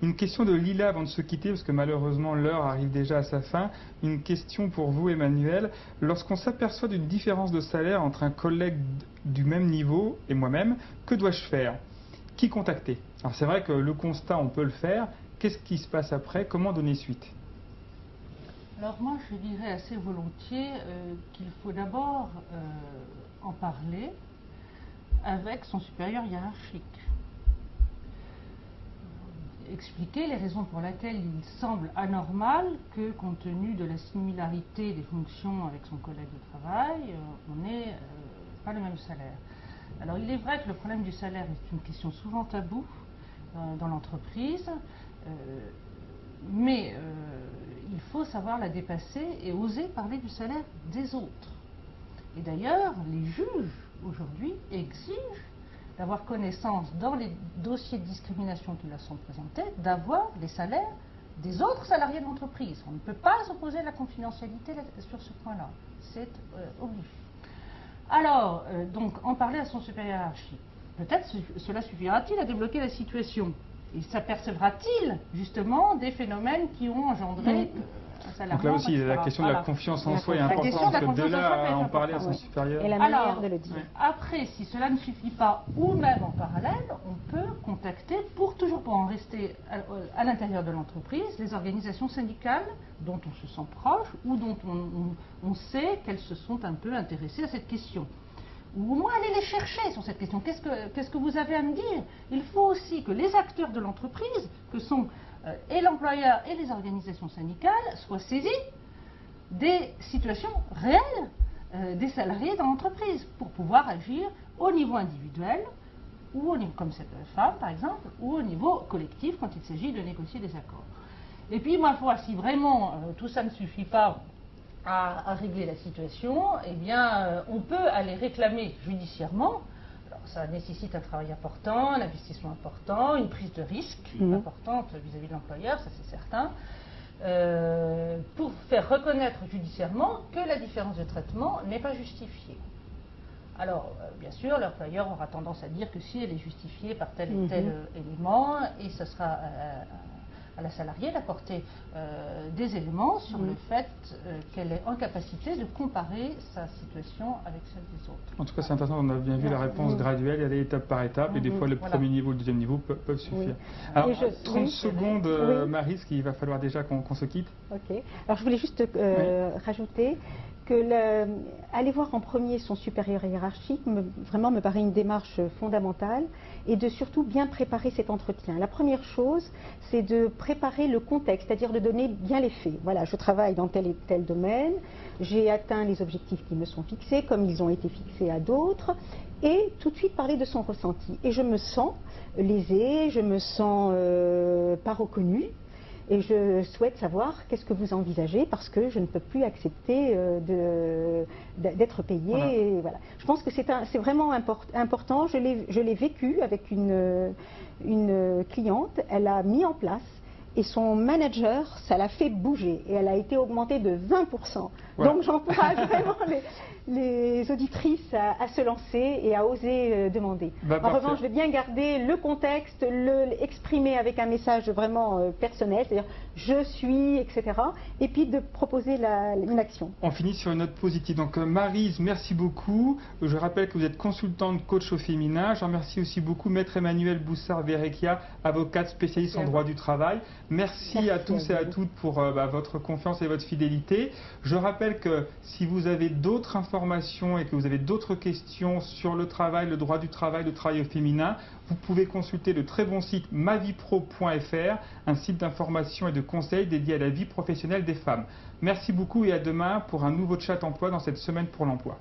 Une question de Lila avant de se quitter, parce que malheureusement l'heure arrive déjà à sa fin. Une question pour vous, Emmanuel. Lorsqu'on s'aperçoit d'une différence de salaire entre un collègue du même niveau et moi-même, que dois-je faire? Qui contacter? Alors c'est vrai que le constat, on peut le faire. Qu'est-ce qui se passe après? Comment donner suite? Alors moi, je dirais assez volontiers qu'il faut d'abord en parler avec son supérieur hiérarchique. Expliquer les raisons pour lesquelles il semble anormal que, compte tenu de la similarité des fonctions avec son collègue de travail, on n'ait pas le même salaire. Alors il est vrai que le problème du salaire est une question souvent taboue dans l'entreprise, mais il faut savoir la dépasser et oser parler du salaire des autres. Et d'ailleurs, les juges aujourd'hui exigent d'avoir connaissance dans les dossiers de discrimination qui leur sont présentés, d'avoir les salaires des autres salariés de l'entreprise. On ne peut pas s'opposer à la confidentialité sur ce point-là. C'est obligé. Alors, donc, en parler à son supérieur hiérarchique. Peut-être cela suffira-t-il à débloquer la situation. Et s'apercevra-t-il justement des phénomènes qui ont engendré donc là aussi, la question de la confiance en soi est importante, parce que de là à en parler à son supérieur. Et la manière de le dire. Après, si cela ne suffit pas, ou même en parallèle, on peut contacter, toujours pour en rester à l'intérieur de l'entreprise, les organisations syndicales dont on se sent proche ou dont on sait qu'elles se sont un peu intéressées à cette question. Ou au moins aller les chercher sur cette question. Qu'est-ce que vous avez à me dire? Il faut aussi que les acteurs de l'entreprise, que sont et l'employeur et les organisations syndicales, soient saisis des situations réelles des salariés dans l'entreprise pour pouvoir agir au niveau individuel, ou au niveau, comme cette femme par exemple, ou au niveau collectif quand il s'agit de négocier des accords. Et puis, ma foi, si vraiment tout ça ne suffit pas à régler la situation, eh bien, on peut aller réclamer judiciairement. Alors, ça nécessite un travail important, un investissement important, une prise de risque importante vis-à-vis de l'employeur, ça c'est certain, pour faire reconnaître judiciairement que la différence de traitement n'est pas justifiée. Alors, bien sûr, l'employeur aura tendance à dire que si elle est justifiée par tel et tel élément, et ce sera à la salariée d'apporter des éléments sur le fait qu'elle est en capacité de comparer sa situation avec celle des autres. En tout cas, c'est intéressant, on a bien vu la réponse graduelle, elle est étape par étape, et des fois le premier niveau, le deuxième niveau peuvent suffire. Alors, 30 secondes, Maryse, qu'il va falloir déjà qu'on se quitte. Ok. Alors, je voulais juste rajouter que aller voir en premier son supérieur hiérarchique vraiment me paraît une démarche fondamentale, et de surtout bien préparer cet entretien. La première chose, c'est de préparer le contexte, c'est-à-dire de donner bien les faits. Voilà, je travaille dans tel et tel domaine, j'ai atteint les objectifs qui me sont fixés, comme ils ont été fixés à d'autres, et tout de suite parler de son ressenti. Et je me sens lésée, je me sens pas reconnue. Et je souhaite savoir qu'est-ce que vous envisagez, parce que je ne peux plus accepter d'être payée. Voilà. Et voilà. Je pense que c'est vraiment important. Je l'ai vécu avec une cliente. Elle a mis en place, et son manager, ça l'a fait bouger. Et elle a été augmentée de 20%. Voilà. Donc j'encourage vraiment les auditrices à se lancer et à oser demander. En revanche, je vais bien garder le contexte, l'exprimer avec un message vraiment personnel, c'est-à-dire je suis, etc. Et puis de proposer une action. On finit sur une note positive. Donc Maryse, merci beaucoup. Je rappelle que vous êtes consultante coach au féminin. Je remercie aussi beaucoup Maître Emmanuel Boussard-Verrecchia, avocate spécialiste en droit du travail. Merci à tous et à toutes pour votre confiance et votre fidélité. Je rappelle que si vous avez d'autres informations et que vous avez d'autres questions sur le travail, le droit du travail, le travail au féminin, vous pouvez consulter le très bon site mavipro.fr, un site d'information et de conseils dédié à la vie professionnelle des femmes. Merci beaucoup et à demain pour un nouveau chat emploi dans cette semaine pour l'emploi.